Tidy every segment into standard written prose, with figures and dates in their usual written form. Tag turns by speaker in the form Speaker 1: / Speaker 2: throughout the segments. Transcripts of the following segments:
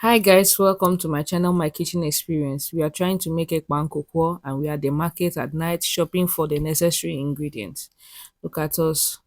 Speaker 1: Hi guys, welcome to my channel, My Kitchen Experience. We are trying to make Ekpang Nkukwo and we are at the market at night shopping for the necessary ingredients. Look at us.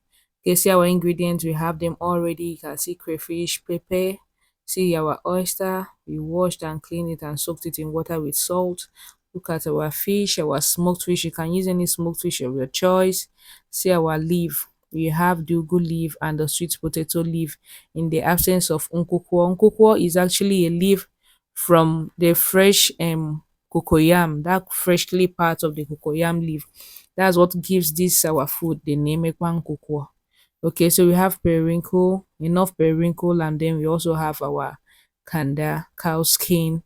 Speaker 1: Okay, see our ingredients, we have them already. You can see crayfish, pepper, see our oyster. We washed and cleaned it and soaked it in water with salt. Look at our fish, our smoked fish. You can use any smoked fish of your choice. See our leaf. We have the ugu leaf and the sweet potato leaf in the absence of nkukwo. Nkukwo is actually a leaf from the fresh Coco Yam, that freshly part of the Coco Yam leaf. That's what gives this our food the name Ekpang Nkukwo. Okay, so we have periwinkle, enough periwinkle, and then we also have our Canda, cow skin.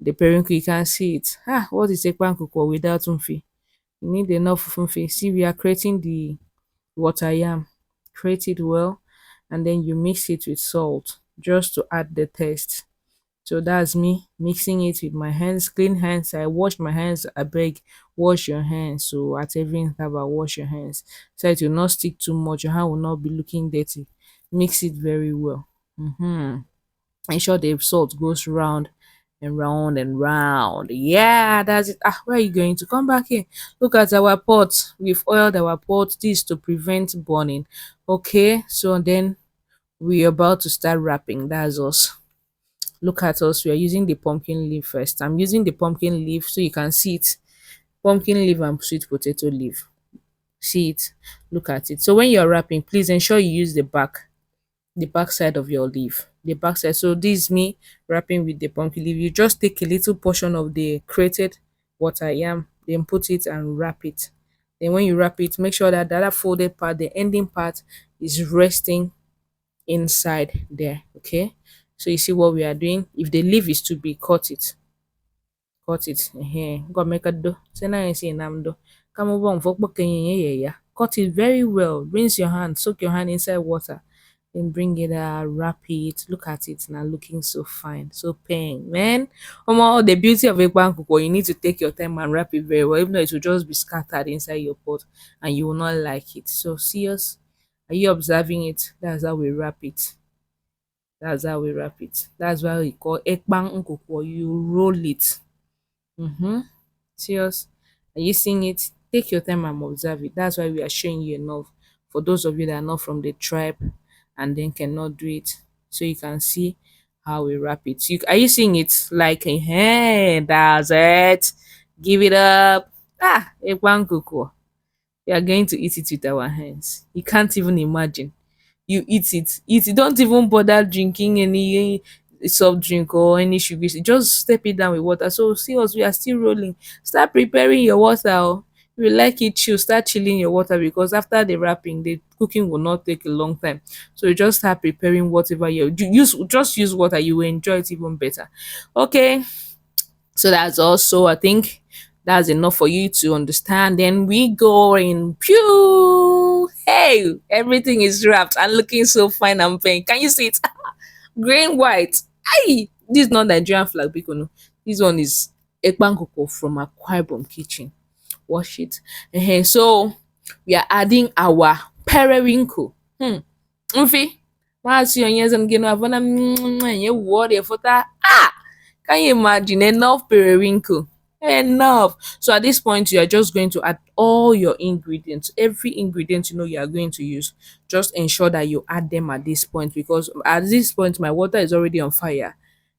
Speaker 1: The periwinkle, you can see it. What is Ekpang Nkukwo without umfi? You need enough umfi. See, we are creating the water yam. Create it well, and then you mix it with salt just to add the taste. So that's me mixing it with my hands, clean hands. I wash my hands. I beg, wash your hands. So at every interval, wash your hands so it will not stick too much. Your hand will not be looking dirty. Mix it very well. Ensure the salt goes round and round and round. Yeah, that's it. Where are you going to? Come back here. Look at our pot. We've oiled our pot. This to prevent burning. Okay, so then we're about to start wrapping. That's us. Look at us. We are using the pumpkin leaf first. I'm using the pumpkin leaf so you can see it. Pumpkin leaf and sweet potato leaf. See it. Look at it. So when you're wrapping, please ensure you use the back side of your leaf, the back side. So this is me wrapping with the pumpkin leaf. You just take a little portion of the created water yam, then put it and wrap it. Then when you wrap it, make sure that the other folded part, the ending part, is resting inside there. Okay, so you see what we are doing. If the leaf is too big, cut it. God make a do. Say na say nam do. Come over for yeah. Cut it very well. Rinse your hand, soak your hand inside water, then bring it out, wrap it. Look at it now, looking so fine, so paying, man. The beauty of a Nkukwo, you need to take your time and wrap it very well. Even though it will just be scattered inside your pot and you will not like it. So serious, are you observing it? That's how we wrap it. That's how we wrap it. That's why we call Ekpang Nkukwo. You roll it. Serious. Are you seeing it? Take your time and observe it. That's why we are showing you enough. For those of you that are not from the tribe and then cannot do it. So you can see how we wrap it. Are you seeing it? Like, hey, that's it. Give it up. Ekpang Nkukwo. We are going to eat it with our hands. You can't even imagine. You eat it. Don't even bother drinking any soft drink or any sugar. Just step it down with water. So see us, we are still rolling. Start preparing your water. If you like it chill, start chilling your water because after the wrapping, the cooking will not take a long time. So you just start preparing whatever you use. Just use water. You will enjoy it even better. Okay, so that's also, I think that's enough for you to understand. Then we go in pew. Hey, everything is wrapped and looking so fine and pink. Can you see it? Green, white. Hey, this is not Nigerian flag, because no. This one is Ekpang Nkukwo from Akwa Ibom kitchen. Wash it. So we are adding our periwinkle. Mfi. Once your ears and get avona you water for that. Can you imagine? Enough periwinkle. Enough. So at this point, you are just going to add all your ingredients. Every ingredient you know you are going to use. Just ensure that you add them at this point because at this point, my water is already on fire.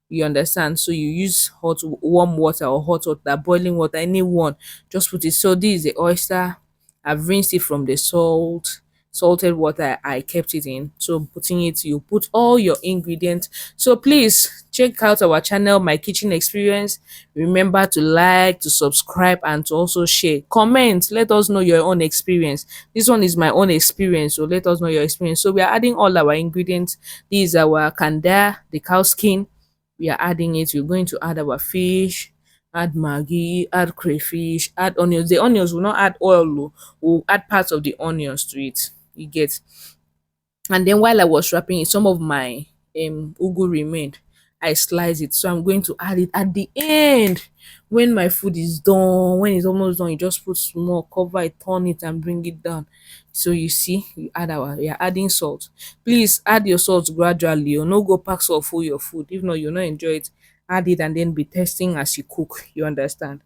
Speaker 1: You understand? So you use warm water or hot water, boiling water, anyone. Just put it. So this is the oyster. I've rinsed it from the salted water I kept it in. So putting it, you put all your ingredients. So please check out our channel, My Kitchen Experience. Remember to like, to subscribe, and to also share. Comment, let us know your own experience. This one is my own experience, so let us know your experience. So we are adding all our ingredients. This is our kanda, the cow skin. We are adding it. We're going to add our fish, add maggi, add crayfish, add onions. The onions will not add oil, oh. We'll add parts of the onions to it. You get. And then while I was wrapping it, some of my ugu remained. I slice it. So I'm going to add it at the end. When my food is done, when it's almost done, you just put small, cover it, turn it, and bring it down. So you see, we are adding salt. Please add your salt gradually. You no go pack salt full your food. If not, you'll not enjoy it. Add it and then be testing as you cook. You understand?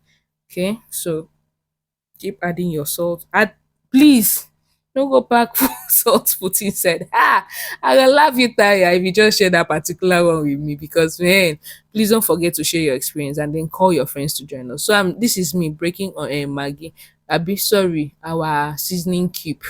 Speaker 1: Okay, so keep adding your salt. Add, please, no go pack full salt put inside. I will laugh you tire if you just share that particular one with me, because man, please don't forget to share your experience and then call your friends to join us. So this is me breaking on Maggie. Abi sorry, our seasoning cube.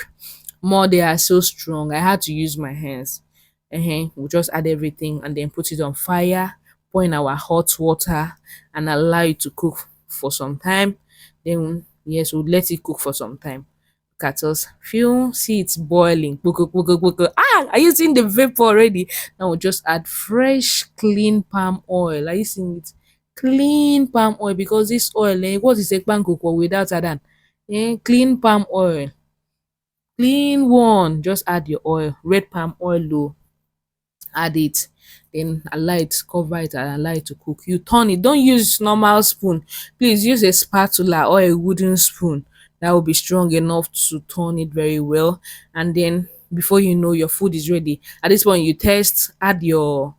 Speaker 1: More, they are so strong. I had to use my hands. We'll just add everything and then put it on fire, pour in our hot water and allow it to cook for some time. Then yes, we'll let it cook for some time. Look at us. Feel, see it's boiling. Kpoko, kpoko, kpoko. Are you seeing the vapor already? Now we'll just add fresh, clean palm oil. Are you seeing it? Clean palm oil, because this oil, what is Ekpang Nkukwo without that? Clean palm oil. Clean one. Just add your oil. Red palm oil though. Add it, then allow it, cover it and allow it to cook. You turn it, don't use normal spoon, please use a spatula or a wooden spoon. That will be strong enough to turn it very well. And then before you know, your food is ready. At this point you test, add your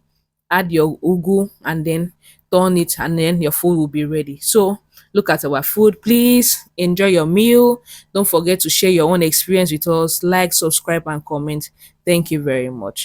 Speaker 1: ugu and then turn it, and then your food will be ready. So look at our food. Please enjoy your meal. Don't forget to share your own experience with us. Like, subscribe and comment. Thank you very much.